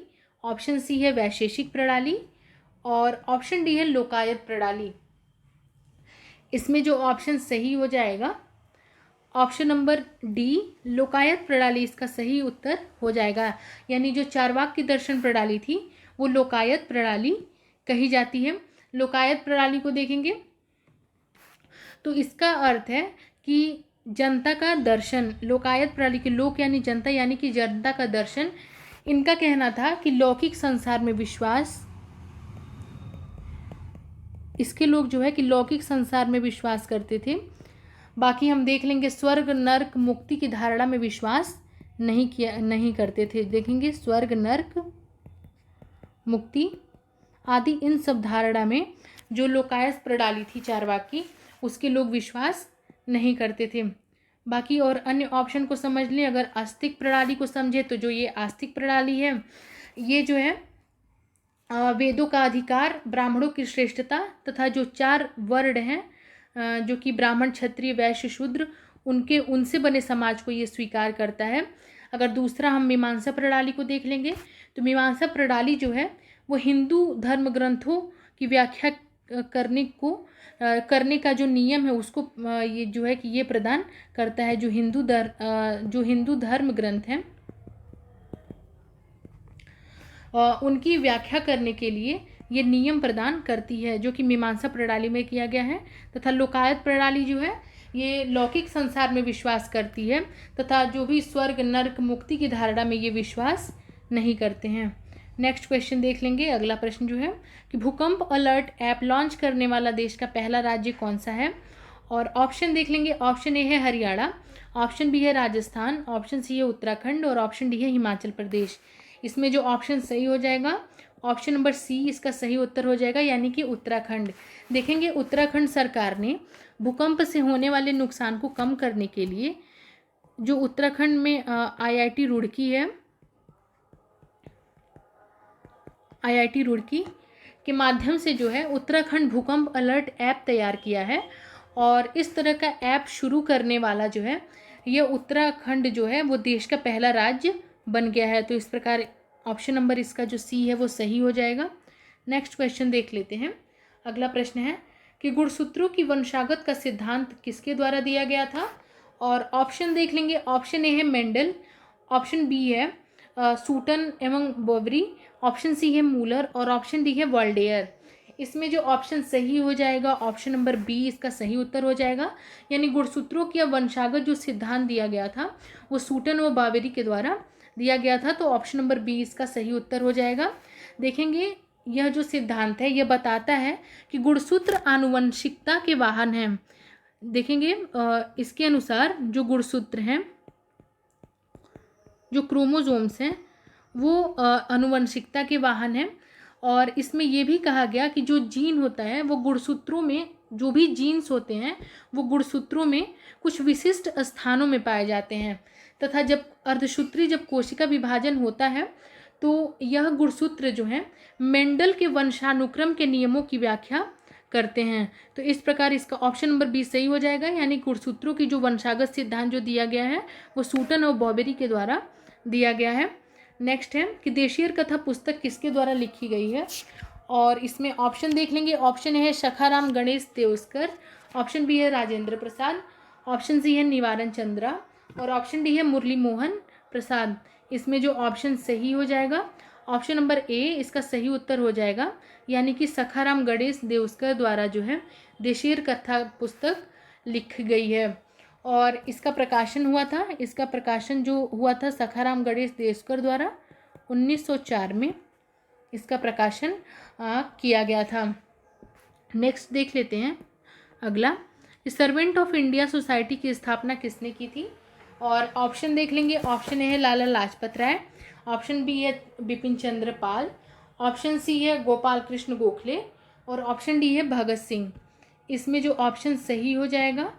ऑप्शन सी है वैशेषिक प्रणाली और ऑप्शन डी है लोकायत प्रणाली। इसमें जो ऑप्शन सही हो जाएगा, ऑप्शन नंबर डी लोकायत प्रणाली इसका सही उत्तर हो जाएगा। यानी जो चारवाक की दर्शन प्रणाली थी वो लोकायत प्रणाली कही जाती है। लोकायत प्रणाली को देखेंगे तो इसका अर्थ है कि जनता का दर्शन, लोकायत प्रणाली के लोक यानी जनता यानी कि जनता का दर्शन। इनका कहना था कि लौकिक संसार में विश्वास, इसके लोग जो है कि लौकिक संसार में विश्वास करते थे। बाकी हम देख लेंगे स्वर्ग नर्क मुक्ति की धारणा में विश्वास नहीं करते थे। देखेंगे स्वर्ग नर्क मुक्ति आदि इन सब धारणा में जो लोकायत प्रणाली थी चारवाक की उसके लोग विश्वास नहीं करते थे। बाकी और अन्य ऑप्शन को समझ लें। अगर आस्तिक प्रणाली को समझे तो जो ये आस्तिक प्रणाली है ये जो है वेदों का अधिकार, ब्राह्मणों की श्रेष्ठता तथा जो 4 वर्ण हैं जो कि ब्राह्मण क्षत्रिय वैश्य शूद्र उनसे बने समाज को ये स्वीकार करता है। अगर दूसरा हम मीमांसा प्रणाली को देख लेंगे तो मीमांसा प्रणाली जो है वो हिंदू धर्म ग्रंथों की व्याख्या करने का जो नियम है उसको ये जो है कि ये प्रदान करता है। जो हिंदू धर्म ग्रंथ हैं उनकी व्याख्या करने के लिए ये नियम प्रदान करती है जो कि मीमांसा प्रणाली में किया गया है। तथा लोकायत प्रणाली जो है ये लौकिक संसार में विश्वास करती है तथा जो भी स्वर्ग नर्क मुक्ति की धारणा में ये विश्वास नहीं करते हैं। नेक्स्ट क्वेश्चन देख लेंगे। अगला प्रश्न जो है कि भूकंप अलर्ट ऐप लॉन्च करने वाला देश का पहला राज्य कौन सा है। और ऑप्शन देख लेंगे। ऑप्शन ए है हरियाणा, ऑप्शन बी है राजस्थान, ऑप्शन सी है उत्तराखंड और ऑप्शन डी है हिमाचल प्रदेश। इसमें जो ऑप्शन सही हो जाएगा, ऑप्शन नंबर सी इसका सही उत्तर हो जाएगा, यानी कि उत्तराखंड। देखेंगे उत्तराखंड सरकार ने भूकंप से होने वाले नुकसान को कम करने के लिए जो उत्तराखंड में आईआईटी रुड़की के माध्यम से जो है उत्तराखंड भूकंप अलर्ट ऐप तैयार किया है। और इस तरह का ऐप शुरू करने वाला जो है ये उत्तराखंड जो है वो देश का पहला राज्य बन गया है। तो इस प्रकार ऑप्शन नंबर इसका जो सी है वो सही हो जाएगा। नेक्स्ट क्वेश्चन देख लेते हैं। अगला प्रश्न है कि गुणसूत्रों की वंशागत का सिद्धांत किसके द्वारा दिया गया था। और ऑप्शन देख लेंगे। ऑप्शन ए है मेंडल, ऑप्शन बी है सूटन एवं बोवरी, ऑप्शन सी है मूलर और ऑप्शन डी है वॉल्डेयर। इसमें जो ऑप्शन सही हो जाएगा, ऑप्शन नंबर बी इसका सही उत्तर हो जाएगा। यानी गुणसूत्रों की वंशागत जो सिद्धांत दिया गया था वो सूटन व बावेरी के द्वारा दिया गया था। तो ऑप्शन नंबर बी इसका सही उत्तर हो जाएगा। देखेंगे यह जो सिद्धांत है यह बताता है कि गुणसूत्र आनुवंशिकता के वाहन हैं। देखेंगे इसके अनुसार जो गुणसूत्र हैं, जो क्रोमोसोम्स हैं वो आनुवंशिकता के वाहन हैं। और इसमें यह भी कहा गया कि जो जीन होता है वो गुणसूत्रों में, जो भी जीन्स होते हैं वो गुणसूत्रों में कुछ विशिष्ट स्थानों में पाए जाते हैं। तथा जब अर्धसूत्री जब कोशिका विभाजन होता है तो यह गुणसूत्र जो है मेंडल के वंशानुक्रम के नियमों की व्याख्या करते हैं। तो इस प्रकार इसका ऑप्शन नंबर बी सही हो जाएगा। यानी गुणसूत्रों की जो वंशागत सिद्धांत जो दिया गया है वो सूटन और बॉबेरी के द्वारा दिया गया है। नेक्स्ट है कि देशियर कथा पुस्तक किसके द्वारा लिखी गई है। और इसमें ऑप्शन देख लेंगे। ऑप्शन है सखाराम गणेश देवस्कर, ऑप्शन बी है राजेंद्र प्रसाद, ऑप्शन सी है निवारण चंद्रा और ऑप्शन डी है मुरली मोहन प्रसाद। इसमें जो ऑप्शन सही हो जाएगा, ऑप्शन नंबर ए इसका सही उत्तर हो जाएगा। यानी कि सखाराम गणेश देवस्कर द्वारा जो है देशियर कथा पुस्तक लिख गई है। और इसका प्रकाशन हुआ था, इसका प्रकाशन जो हुआ था सखाराम गणेश देवस्कर द्वारा 1904 में इसका प्रकाशन किया गया था। नेक्स्ट देख लेते हैं। अगला, सर्वेंट ऑफ इंडिया सोसाइटी की स्थापना किसने की थी? और ऑप्शन देख लेंगे। ऑप्शन ए है लाला लाजपत राय, ऑप्शन बी है बिपिन चंद्र पाल, ऑप्शन सी है गोपाल कृष्ण गोखले और ऑप्शन डी है भगत सिंह। इसमें जो ऑप्शन सही हो जाएगा,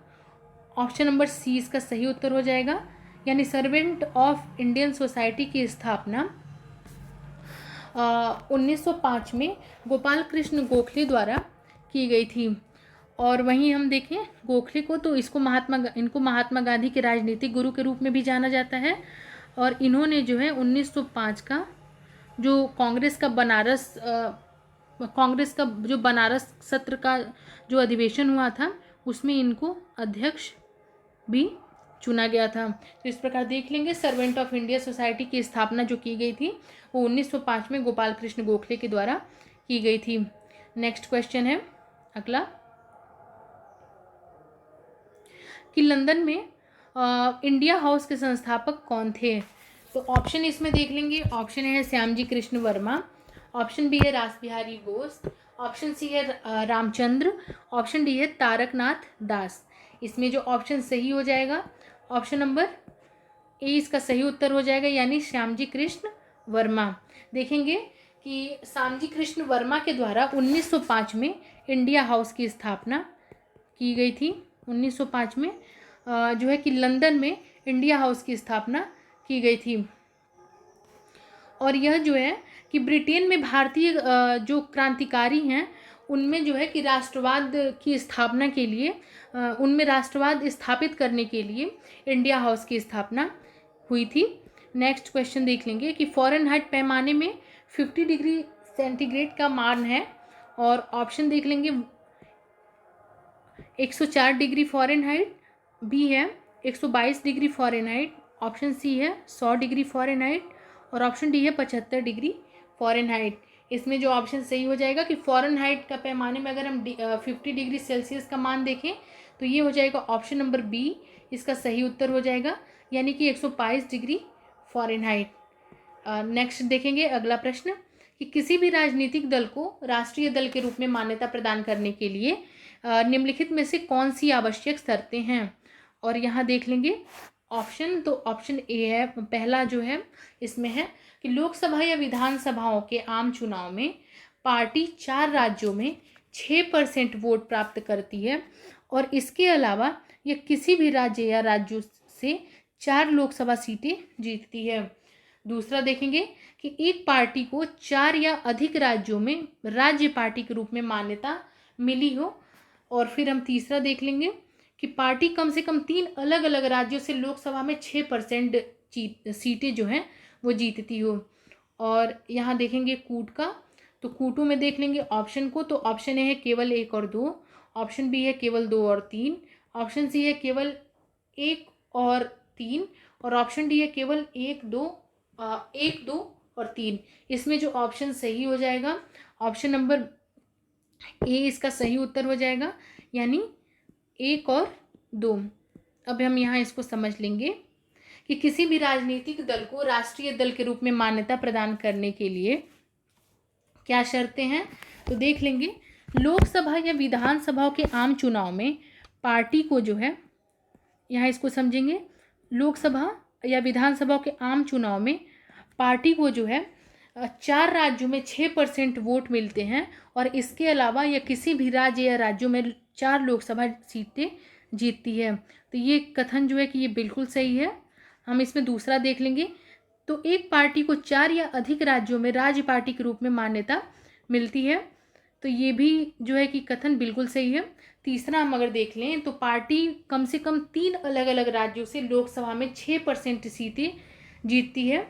ऑप्शन नंबर सी इसका सही उत्तर हो जाएगा, यानी सर्वेंट ऑफ इंडियन सोसाइटी की स्थापना 1905 में गोपाल कृष्ण गोखले द्वारा की गई थी। और वहीं हम देखें गोखले को, तो इनको महात्मा गांधी के राजनीतिक गुरु के रूप में भी जाना जाता है। और इन्होंने जो है 1905 का जो कांग्रेस का जो बनारस सत्र का जो अधिवेशन हुआ था उसमें इनको अध्यक्ष भी चुना गया था। तो इस प्रकार देख लेंगे सर्वेंट ऑफ इंडिया सोसाइटी की स्थापना जो की गई थी वो 1905 में गोपाल कृष्ण गोखले के द्वारा की गई थी। नेक्स्ट क्वेश्चन है अगला, कि लंदन में इंडिया हाउस के संस्थापक कौन थे? तो ऑप्शन इसमें देख लेंगे। ऑप्शन है श्यामजी कृष्ण वर्मा, ऑप्शन बी है रास बिहारी बोस, ऑप्शन सी है रामचंद्र, ऑप्शन डी है तारकनाथ दास। इसमें जो ऑप्शन सही हो जाएगा, ऑप्शन नंबर ए इसका सही उत्तर हो जाएगा, यानी श्यामजी कृष्ण वर्मा। देखेंगे कि श्यामजी कृष्ण वर्मा के द्वारा 1905 में इंडिया हाउस की स्थापना की गई थी। 1905 में जो है कि लंदन में इंडिया हाउस की स्थापना की गई थी। और यह जो है कि ब्रिटेन में भारतीय जो क्रांतिकारी हैं उनमें जो है कि राष्ट्रवाद की स्थापना के लिए, उनमें राष्ट्रवाद स्थापित करने के लिए इंडिया हाउस की स्थापना हुई थी। नेक्स्ट क्वेश्चन देख लेंगे कि फ़ारेनहाइट पैमाने में 50 डिग्री सेंटीग्रेड का मान है। और ऑप्शन देख लेंगे 104 डिग्री फ़ारेनहाइट, बी है 122 डिग्री फ़ारेनहाइट, ऑप्शन सी है 100 डिग्री फ़ारेनहाइट और ऑप्शन डी है 75 डिग्री फ़ारेनहाइट। इसमें जो ऑप्शन सही हो जाएगा कि फ़ारेनहाइट का पैमाने में अगर हम 50 डिग्री सेल्सियस का मान देखें तो ये हो जाएगा ऑप्शन नंबर बी इसका सही उत्तर हो जाएगा, यानी कि 122 डिग्री फ़ारेनहाइट। नेक्स्ट देखेंगे अगला प्रश्न, कि किसी भी राजनीतिक दल को राष्ट्रीय दल के रूप में मान्यता प्रदान करने के लिए निम्नलिखित में से कौन सी आवश्यक शर्तें हैं? और यहाँ देख लेंगे ऑप्शन, तो ऑप्शन ए है पहला जो है इसमें है कि लोकसभा या विधानसभाओं के आम चुनाव में पार्टी 4 राज्यों में 6% वोट प्राप्त करती है और इसके अलावा यह किसी भी राज्य या राज्यों से 4 लोकसभा सीटें जीतती है। दूसरा देखेंगे कि एक पार्टी को 4 या अधिक राज्यों में राज्य पार्टी के रूप में मान्यता मिली हो। और फिर हम तीसरा देख लेंगे कि पार्टी कम से कम 3 अलग अलग राज्यों से लोकसभा में 6% सीटें जो हैं वो जीतती हो। और यहाँ देखेंगे कूट का, तो कूटों में देख लेंगे ऑप्शन को, तो ऑप्शन ए है केवल 1 और 2, ऑप्शन बी है केवल 2 और 3, ऑप्शन सी है केवल 1 और 3 और ऑप्शन डी है केवल 1, 2 और 3। इसमें जो ऑप्शन सही हो जाएगा, ऑप्शन नंबर ए इसका सही उत्तर हो जाएगा, यानी 1 और 2। अब हम यहाँ इसको समझ लेंगे कि किसी भी राजनीतिक दल को राष्ट्रीय दल के रूप में मान्यता प्रदान करने के लिए क्या शर्तें हैं, तो देख लेंगे। लोकसभा या विधानसभा के आम चुनाव में पार्टी को जो है, यहाँ इसको समझेंगे, लोकसभा या विधानसभा के आम चुनाव में पार्टी को जो है 4 राज्यों में 6% वोट मिलते हैं और इसके अलावा यह किसी भी राज्य या राज्यों में 4 लोकसभा सीटें जीतती है। तो ये कथन जो है कि ये बिल्कुल सही है। हम इसमें दूसरा देख लेंगे, तो एक पार्टी को 4 या अधिक राज्यों में राज्य पार्टी के रूप में मान्यता मिलती है, तो ये भी जो है कि कथन बिल्कुल सही है। तीसरा हम अगर देख लें तो पार्टी कम से कम 3 अलग अलग राज्यों से लोकसभा में 6% सीटें जीतती है,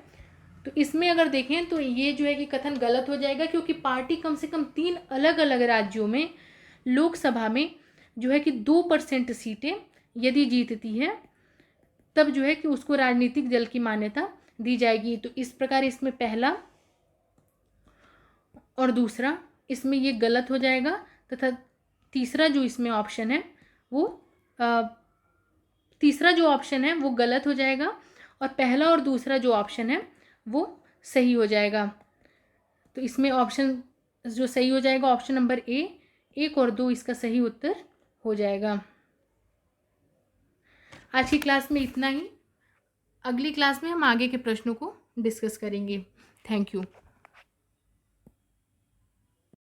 तो इसमें अगर देखें तो ये जो है कि कथन गलत हो जाएगा, क्योंकि पार्टी कम से कम 3 अलग अलग राज्यों में लोकसभा में जो है कि 2% सीटें यदि जीतती है तब जो है कि उसको राजनीतिक दल की मान्यता दी जाएगी। तो इस प्रकार इसमें पहला और दूसरा इसमें ये गलत हो जाएगा तथा तीसरा जो इसमें ऑप्शन है वो तीसरा जो ऑप्शन है वो गलत हो जाएगा और पहला और दूसरा जो ऑप्शन है वो सही हो जाएगा। तो इसमें ऑप्शन जो सही हो जाएगा ऑप्शन नंबर ए, 1 और 2 इसका सही उत्तर हो जाएगा। आज की क्लास में इतना ही। अगली क्लास में हम आगे के प्रश्नों को डिस्कस करेंगे। Thank you.